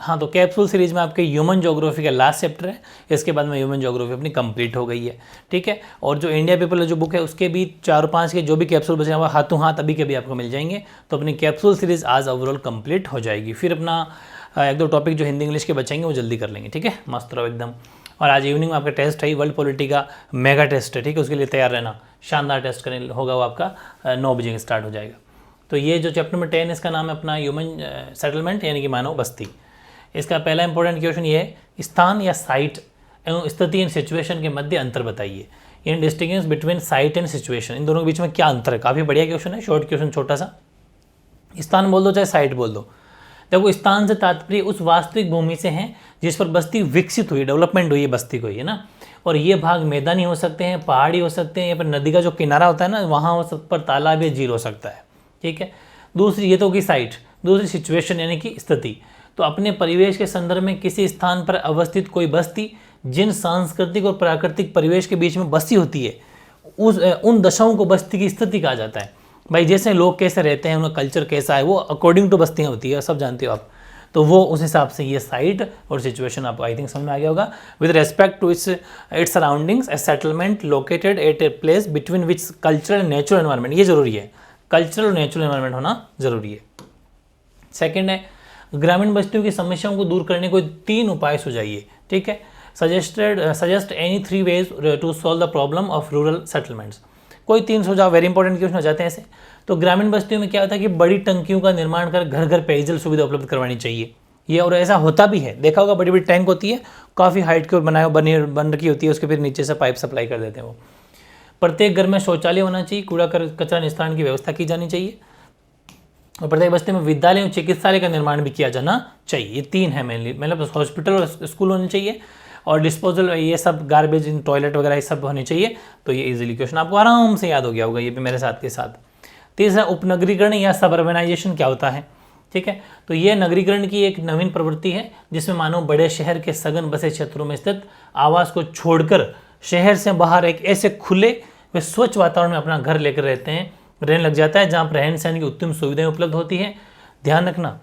हाँ, तो capsule series में आपके ह्यूमन ज्योग्राफी का लास्ट चैप्टर है, इसके बाद में ह्यूमन ज्योग्राफी अपनी कंप्लीट हो गई है, ठीक है। और जो इंडिया पीपल जो बुक है उसके भी 4-5 के जो भी कैप्सूल बचे हैं वो हाथों हाथ अभी के भी आपको मिल जाएंगे। तो अपनी कैप्सूल सीरीज आज ओवरऑल कंप्लीट हो जाएगी। फिर अपना 1-2 टॉपिक जो हिंदी इंग्लिश के बचेंगे वो जल्दी कर लेंगे, ठीक है। मस्त रहो एकदम। और आज इवनिंग में आपका टेस्ट है, वर्ल्ड पॉलिटी का मेगा टेस्ट है, ठीक है। उसके लिए तैयार रहना, शानदार टेस्ट करने होगा वो आपका 9 बजे स्टार्ट हो जाएगा। तो ये जो चैप्टर नंबर 10 इसका नाम है अपना ह्यूमन सेटलमेंट यानी कि मानव बस्ती। इसका पहला इंपॉर्टेंट क्वेश्चन ये है, स्थान या साइट एवं स्थिति एंड सिचुएशन के मध्य अंतर बताइए। इन distinguish between site and situation, इन दोनों के बीच में क्या अंतर है। काफ़ी बढ़िया क्वेश्चन है, शॉर्ट क्वेश्चन छोटा सा। स्थान बोल दो चाहे साइट बोल दो। देखो, स्थान से तात्पर्य उस वास्तविक भूमि से है जिस पर बस्ती विकसित हुई, डेवलपमेंट हुई है बस्ती को, है ना। और ये भाग मैदानी हो सकते हैं, पहाड़ी हो सकते हैं, या फिर नदी का जो किनारा होता है ना वहाँ हो सब पर तालाब या झील हो सकता है, ठीक है। दूसरी ये तो होगी साइट। दूसरी सिचुएशन यानी कि स्थिति। तो अपने परिवेश के संदर्भ में किसी स्थान पर अवस्थित कोई बस्ती जिन सांस्कृतिक और प्राकृतिक परिवेश के बीच में बसी होती है उन दशाओं को बस्ती की स्थिति कहा जाता है। भाई जैसे लोग कैसे रहते हैं, उनका कल्चर कैसा है, वो अकॉर्डिंग टू बस्तियाँ होती है, सब जानते हो आप। तो वो उस हिसाब से ये साइट और सिचुएशन आपको आई थिंक समझ में आ गया होगा। With respect to its surroundings a settlement located at a place between which cultural and natural environment, ये जरूरी है, कल्चरल और नेचुरल एनवायरनमेंट होना जरूरी है। सेकेंड है, ग्रामीण बस्तियों की समस्याओं को दूर करने को 3 उपाय सुझाइए, ठीक है। Suggest any 3 ways to solve the problem of rural settlements. कोई 3 सुझाव, वेरी इंपॉर्टेंट क्वेश्चन हो जाते हैं ऐसे। तो ग्रामीण बस्तियों में क्या होता है कि बड़ी टंकियों का निर्माण कर घर घर पेयजल सुविधा उपलब्ध करवानी चाहिए। ये और ऐसा होता भी है, देखा होगा, बड़ी बड़ी टैंक होती है, काफ़ी हाइट की और बन रखी होती है, उसके फिर नीचे से पाइप सप्लाई कर देते हैं वो। प्रत्येक घर में शौचालय होना चाहिए, कूड़ा कचरा निस्तारण की व्यवस्था की जानी चाहिए, और प्रत्येक बस्ती में विद्यालय और चिकित्सालय का निर्माण भी किया जाना चाहिए। ये 3 है मेनली, मतलब हॉस्पिटल और स्कूल होने चाहिए, और डिस्पोजल ये सब गार्बेज इन टॉयलेट वगैरह ये सब होने चाहिए। तो ये इजीली क्वेश्चन आपको आराम से याद हो गया होगा, ये भी मेरे साथ के साथ। तीसरा, उपनगरीकरण या सबअर्बनाइजेशन क्या होता है, ठीक है। तो ये नगरीकरण की एक नवीन प्रवृत्ति है जिसमें मानव बड़े शहर के सघन बसे क्षेत्रों में स्थित आवास को छोड़कर शहर से बाहर एक ऐसे खुले व स्वच्छ वातावरण में अपना घर लेकर रहने लग जाता है जहाँ पर रहन सहन की उत्तम सुविधाएं उपलब्ध होती है। ध्यान रखना,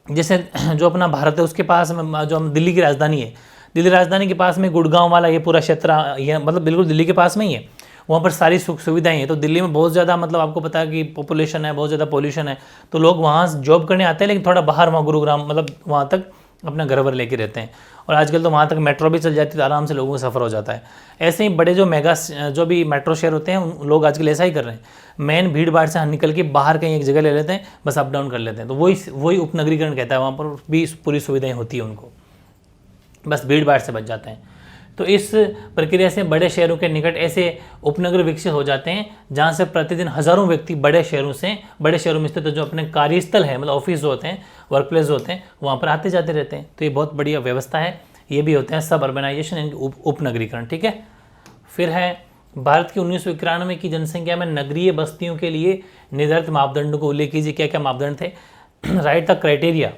जैसे जो अपना भारत है उसके पास में जो हम दिल्ली की राजधानी है, दिल्ली राजधानी के पास में गुड़गांव वाला ये पूरा क्षेत्र, ये मतलब बिल्कुल दिल्ली के पास में ही है, वहाँ पर सारी सुख सुविधाएं हैं। तो दिल्ली में बहुत ज़्यादा मतलब आपको पता है कि पॉपुलेशन है, बहुत ज़्यादा पॉल्यूशन है, तो लोग वहाँ जॉब करने आते हैं, लेकिन थोड़ा बाहर वहाँ गुरुग्राम मतलब वहाँ तक अपना घर वर लेके रहते हैं। और आजकल तो वहाँ तक मेट्रो भी चल जाती है, तो आराम से लोगों को सफ़र हो जाता है। ऐसे ही बड़े जो मेगा जो भी मेट्रो शहर होते हैं उन लोग आजकल ऐसा ही कर रहे हैं, मेन भीड़ भाड़ से निकल के बाहर कहीं एक जगह ले लेते हैं, बस अप डाउन कर लेते हैं। तो वही उपनगरीकरण कहता है, वहाँ पर भी पूरी सुविधाएँ होती है उनको, बस भीड़ भाड़ से बच जाते हैं। तो इस प्रक्रिया से बड़े शहरों के निकट ऐसे उपनगर विकसित हो जाते हैं जहाँ से प्रतिदिन हज़ारों व्यक्ति बड़े शहरों में स्थित जो अपने कार्यस्थल है, मतलब ऑफिस जो होते हैं, वर्क प्लेस होते हैं, वहाँ पर आते जाते रहते हैं। तो ये बहुत बढ़िया व्यवस्था है। ये भी होते हैं सब अर्बनाइजेशन यानी उपनगरीकरण, ठीक है। फिर है, भारत की 1991 की जनसंख्या में नगरीय बस्तियों के लिए निर्धारित मापदंडों को उल्लेख कीजिए। क्या क्या मापदंड थे। Right the criteria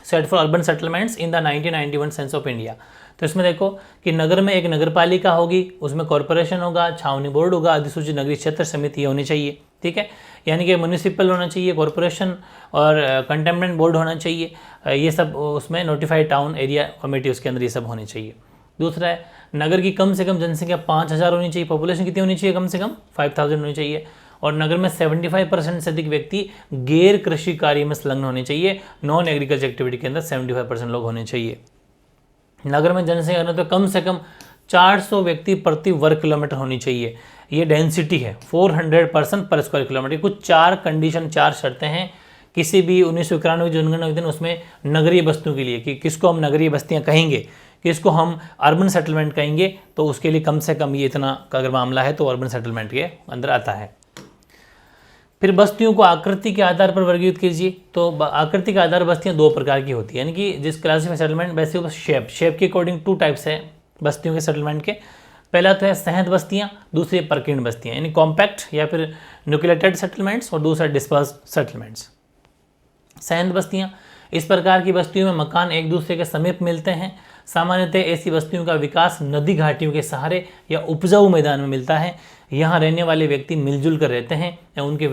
set for urban settlements in the 1991 sense of India. तो इसमें देखो कि नगर में एक नगरपालिका होगी, उसमें कॉरपोरेशन होगा, छावनी बोर्ड होगा, अधिसूचित नगरीय क्षेत्र समिति होनी चाहिए, ठीक है। यानी कि म्यूनिसिपल होना चाहिए, कॉरपोरेशन और कंटेनमेंट बोर्ड होना चाहिए, ये सब उसमें नोटिफाइड टाउन एरिया कमेटी उसके अंदर ये सब होने चाहिए। दूसरा है, नगर की कम से कम जनसंख्या 5000 होनी चाहिए, पॉपुलेशन कितनी होनी चाहिए, कम से कम 5000 होनी चाहिए। और नगर में 75% से अधिक व्यक्ति गैर कृषि कार्य में संलग्न होने चाहिए, नॉन एग्रीकल्चर एक्टिविटी के अंदर 75% लोग होने चाहिए। नगर में जनसंख्या तो कम से कम 400 व्यक्ति प्रति वर्ग किलोमीटर होनी चाहिए, ये डेंसिटी है 400 पर्सन पर स्क्वायर किलोमीटर। कुछ 4 कंडीशन, 4 शर्तें हैं किसी भी 1991 की जनगणना हुई थी उसमें नगरीय बस्तियों के लिए, कि किसको हम नगरीय बस्तियां कहेंगे, किसको हम अर्बन सेटलमेंट कहेंगे। तो उसके लिए कम से कम ये इतना का अगर मामला है तो अर्बन सेटलमेंट के अंदर आता है। फिर बस्तियों को आकृति के आधार पर वर्गीकृत कीजिए। तो आकृति के आधार बस्तियां 2 प्रकार की होती है, यानी कि जिस क्लासिफाई सेटलमेंट वैसे वो शेप के अकॉर्डिंग 2 टाइप्स है बस्तियों के सेटलमेंट के। पहला तो है सहद बस्तियां, दूसरी प्रकीर्ण बस्तियां, यानी कॉम्पैक्ट या फिर न्यूक्लिएटेड सेटलमेंट्स, और दूसरा डिस्पर्स सेटलमेंट्स। सहद बस्तियां, इस प्रकार की बस्तियों में मकान एक दूसरे के समीप मिलते हैं। सामान्यतः ऐसी बस्तियों का विकास नदी घाटियों के सहारे या उपजाऊ मैदान में मिलता है। यहाँ रहने वाले व्यक्ति मिलजुल कर रहते हैं या उनके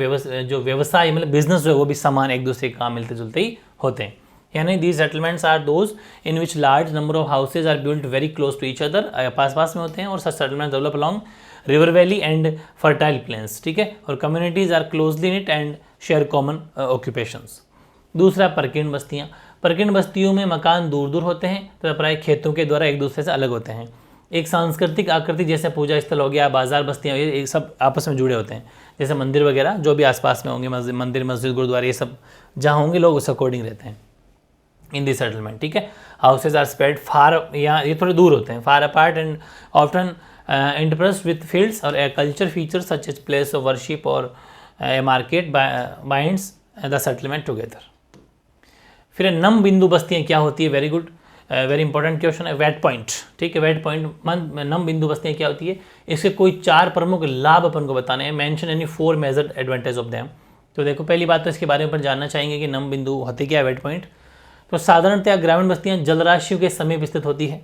जो व्यवसाय मतलब बिजनेस जो है वो भी समान एक दूसरे के काम मिलते जुलते ही होते हैं। यानी these settlements are those in which large number of houses are built very close to each other, पास पास में होते हैं, और such settlement develop along river valley and fertile plains, ठीक है, और communities are closely knit and share common occupations. दूसरा परकीण बस्तियाँ। परकीण बस्तियों में मकान दूर दूर होते हैं तथा प्राय खेतों के द्वारा एक दूसरे से अलग होते हैं। एक सांस्कृतिक आकृति जैसे पूजा स्थल हो गया, बाजार बस्तियाँ, ये सब आपस में जुड़े होते हैं, जैसे मंदिर वगैरह जो भी आसपास में होंगे, मंदिर मस्जिद गुरुद्वारा ये सब जहाँ होंगे लोग उस अकॉर्डिंग रहते हैं इन दी सेटलमेंट, ठीक है। हाउसेज आर स्प्रेड फार, या ये थोड़े दूर होते हैं, far apart and often interspersed with fields और culture features such as place of worship और a market binds the settlement together. फिर नम बिंदु बस्तियाँ क्या होती है, very good, very important question है। वेट पॉइंट, ठीक है, वेट पॉइंट नम बिंदु बस्तियाँ क्या होती है, इसके कोई 4 प्रमुख लाभ अपन को बताने हैं। Mention any 4 major advantage of them. तो देखो पहली बात तो इसके बारे में अपन जानना चाहेंगे कि नम बिंदु होते क्या है, वेट पॉइंट। तो साधारणतः ग्रामीण बस्तियाँ जलराशियों के समीप स्थित होती है।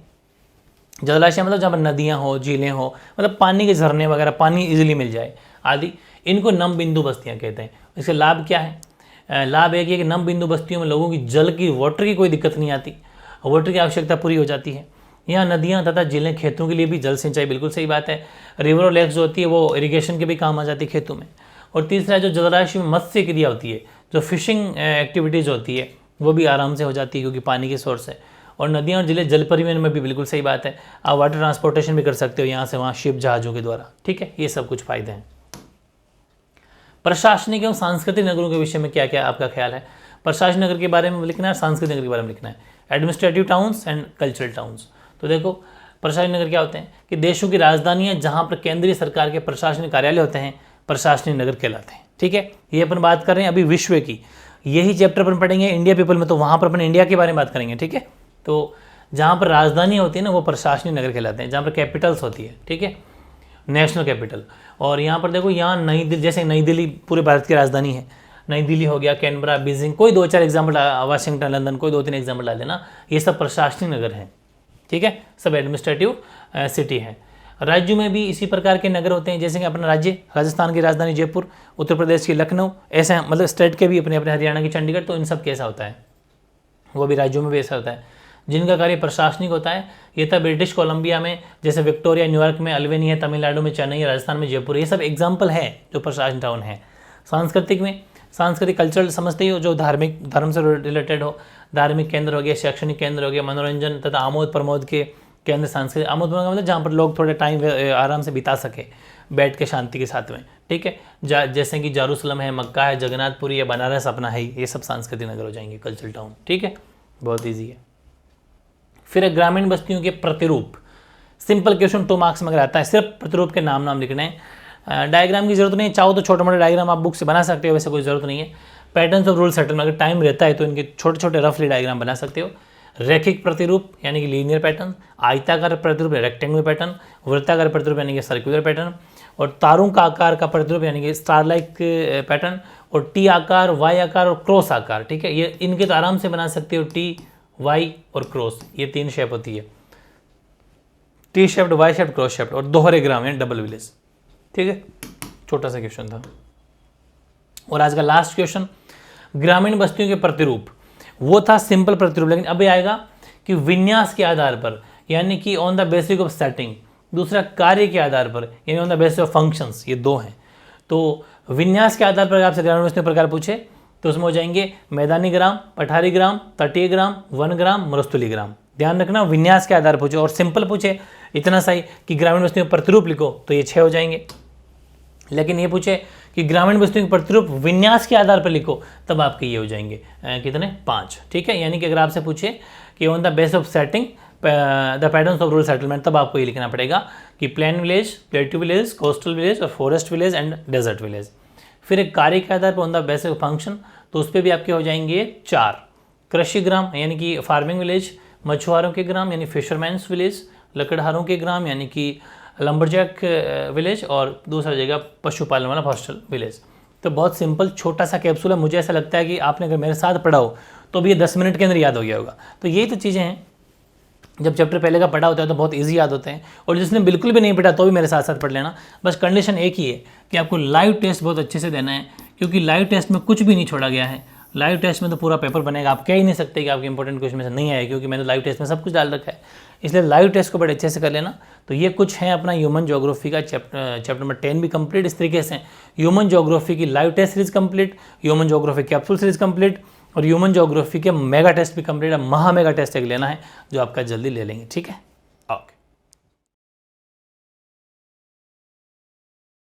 जलराशियाँ मतलब जहाँ पर नदियाँ हो, झीलें हो, मतलब पानी के झरने वगैरह, पानी इजीली मिल जाए आदि, इनको नम बिंदु बस्तियाँ कहते हैं। इसके लाभ क्या है? लाभ एक है कि नम बिंदु बस्तियों में लोगों की जल की, वाटर की कोई दिक्कत नहीं आती, वाटर की आवश्यकता पूरी हो जाती है। यहाँ नदियाँ तथा झीलें खेतों के लिए भी जल सिंचाई, बिल्कुल सही बात है। रिवर और लेक्स जो होती है वो इरिगेशन के भी काम आ जाती है खेतों में। और तीसरा जो जलराशि में मत्स्य क्रिया होती है, जो फिशिंग एक्टिविटीज़ होती है वो भी आराम से हो जाती है क्योंकि पानी के सोर्स है। और नदियाँ और जिले जल परिवहन में भी बिल्कुल सही बात है, आप वाटर ट्रांसपोर्टेशन भी कर सकते हो यहाँ से वहाँ शिप जहाज़ों के द्वारा, ठीक है। ये सब कुछ फायदे हैं। प्रशासनिक एवं सांस्कृतिक नगरों के विषय में क्या क्या आपका ख्याल है? प्रशासनिक नगर के बारे में लिखना है, सांस्कृतिक नगर के बारे में लिखना है। Administrative towns and cultural towns. तो देखो प्रशासनिक नगर क्या होते हैं कि देशों की राजधानियाँ जहाँ पर केंद्रीय सरकार के प्रशासनिक कार्यालय होते हैं, प्रशासनिक नगर कहलाते हैं, ठीक है। ये अपन बात कर रहे हैं अभी विश्व की, यही चैप्टर अपन पढ़ेंगे इंडिया पीपल में, तो वहाँ पर अपन इंडिया के बारे में बात करेंगे, ठीक है। तो जहाँ पर राजधानी होती है ना वो प्रशासनिक नगर कहलाते हैं, जहाँ पर कैपिटल्स होती है, ठीक है, नेशनल कैपिटल। और यहाँ पर देखो यहाँ नई दिल्ली, जैसे नई दिल्ली पूरे भारत की राजधानी है, नई दिल्ली हो गया, कैनबरा, बीजिंग, कोई 2-4 एग्जाम्पल, वाशिंगटन, लंदन, कोई 2-3 एग्जाम्पल डाल देना, ये सब प्रशासनिक नगर हैं, ठीक है, सब एडमिनिस्ट्रेटिव सिटी है। राज्यों में भी इसी प्रकार के नगर होते हैं, जैसे कि अपना राज्य, राजस्थान की राजधानी जयपुर, उत्तर प्रदेश की लखनऊ, ऐसा मतलब स्टेट के भी अपने अपने, हरियाणा की चंडीगढ़, तो इन सब कैसा होता है, वो भी राज्यों में भी ऐसा होता है जिनका कार्य प्रशासनिक होता है। ये था ब्रिटिश कोलंबिया में, जैसे विक्टोरिया, न्यूयॉर्क में अल्वेनी है, तमिलनाडु में चेन्नई, राजस्थान में जयपुर, ये सब एग्जाम्पल है जो प्रशासनिक टाउन है। सांस्कृतिक में, सांस्कृतिक कल्चरल समझते ही हो, जो धार्मिक, धर्म से रिलेटेड हो, धार्मिक केंद्र हो गया, शैक्षणिक केंद्र हो गया, मनोरंजन तथा आमोद प्रमोद के केंद्र सांस्कृतिक। आमोद प्रमोद मतलब जहाँ पर लोग थोड़े टाइम आराम से बिता सके बैठ के शांति के साथ में, ठीक है, जैसे कि जेरूसलम है, मक्का है, जगन्नाथपुरी है, बनारस अपना है, ये सब सांस्कृतिक नगर हो जाएंगे, कल्चरल टाउन, ठीक है, बहुत ईजी है। फिर ग्रामीण बस्तियों के प्रतिरूप, सिंपल क्वेश्चन 2 मार्क्स में अगर आता है, सिर्फ प्रतिरूप के नाम लिखने हैं, डायग्राम की जरूरत नहीं है, चाहो तो छोटे मोटे डायग्राम आप बुक से बना सकते हो, वैसे कोई जरूरत नहीं है। पैटर्न्स ऑफ रूल सेटलमेंट, अगर टाइम रहता है तो इनके छोटे छोटे रफली डायग्राम बना सकते हो। रैखिक प्रतिरूप यानी कि लीनियर पैटर्न, आयताकार प्रतिरूप रेक्टेंगुलर पैटर्न, वृत्ताकार प्रतिरूप यानी कि सर्कुलर पैटर्न, और तारों का आकार का प्रतिरूप यानी कि स्टार लाइक पैटर्न, और टी आकार, वाई आकार और क्रॉस आकार, ठीक है, ये इनके तो आराम से बना सकते हो, टी, वाई और क्रॉस, ये 3 शेप होती है, T shaped, Y shaped, cross shaped, और दोहरे ग्राम यानी डबल विलेज, ठीक है। छोटा सा क्वेश्चन था। और आज का लास्ट क्वेश्चन, ग्रामीण बस्तियों के प्रतिरूप, वो था सिंपल प्रतिरूप, लेकिन अभी आएगा कि विन्यास के आधार पर, यानी कि on the basis of setting, दूसरा कार्य के आधार पर यानी on the basis of functions, ये 2 हैं। तो विन्यास के आधार पर आपसे ग्रामीण बस्तियों प्रकार पूछे तो उसमें हो जाएंगे मैदानी ग्राम, पठारी ग्राम, तटीय ग्राम, वन ग्राम, मरुस्थलीय ग्राम। ध्यान रखना विन्यास के आधार पूछे, और सिंपल पूछे इतना सही कि ग्रामीण बस्तियों के प्रतिरूप लिखो तो ये 6 हो जाएंगे। लेकिन ये पूछे कि ग्रामीण बस्तियों के प्रतिरूप विन्यास के आधार पर लिखो तब आपके ये हो जाएंगे कितने, 5, ठीक है। यानी कि अगर आपसे पूछे कि on the base of setting the patterns of rural settlement, तब आपको ये लिखना पड़ेगा कि plain village, plateau village, coastal village और forest village and desert village. फिर एक कार्य के आधार पर on the base of function, तो उस पर भी आपके हो जाएंगे 4, कृषि ग्राम यानी कि फार्मिंग विलेज, मछुआरों के ग्राम यानी फिशरमैन्स विलेज, लकड़हारों के ग्राम यानी कि लंबरजैक विलेज, और दूसरा जगह पशुपालन वाला हॉस्टल विलेज। तो बहुत सिंपल छोटा सा कैप्सूल है, मुझे ऐसा लगता है कि आपने अगर मेरे साथ पढ़ा हो तो भी ये 10 मिनट के अंदर याद हो गया होगा। तो यही तो चीज़ें हैं, जब चैप्टर पहले का पढ़ा होता है तो बहुत इजी याद होते हैं, और जिसने बिल्कुल भी नहीं पढ़ा तो भी मेरे साथ साथ पढ़ लेना। बस कंडीशन एक ही है कि आपको लाइव टेस्ट बहुत अच्छे से देना है, क्योंकि लाइव टेस्ट में कुछ भी नहीं छोड़ा गया है, लाइव टेस्ट में तो पूरा पेपर बनेगा, आप कह ही नहीं सकते कि आपके इंपॉर्टेंट क्वेश्चन में से नहीं आए, क्योंकि मैंने लाइव टेस्ट में सब कुछ डाल रखा है। इसलिए लाइव टेस्ट को बड़े अच्छे से कर लेना। तो ये कुछ है अपना ह्यूमन ज्योग्राफी का चैप्टर नंबर 10 भी कंप्लीट। इस तरीके से ह्यूमन ज्योग्राफी की live test series complete, human geography capsule series complete, और ह्यूमन ज्योग्राफी के मेगा टेस्ट भी कंप्लीट है। महा मेगा टेस्ट एक लेना है जो आपका जल्दी ले लेंगे, ठीक है।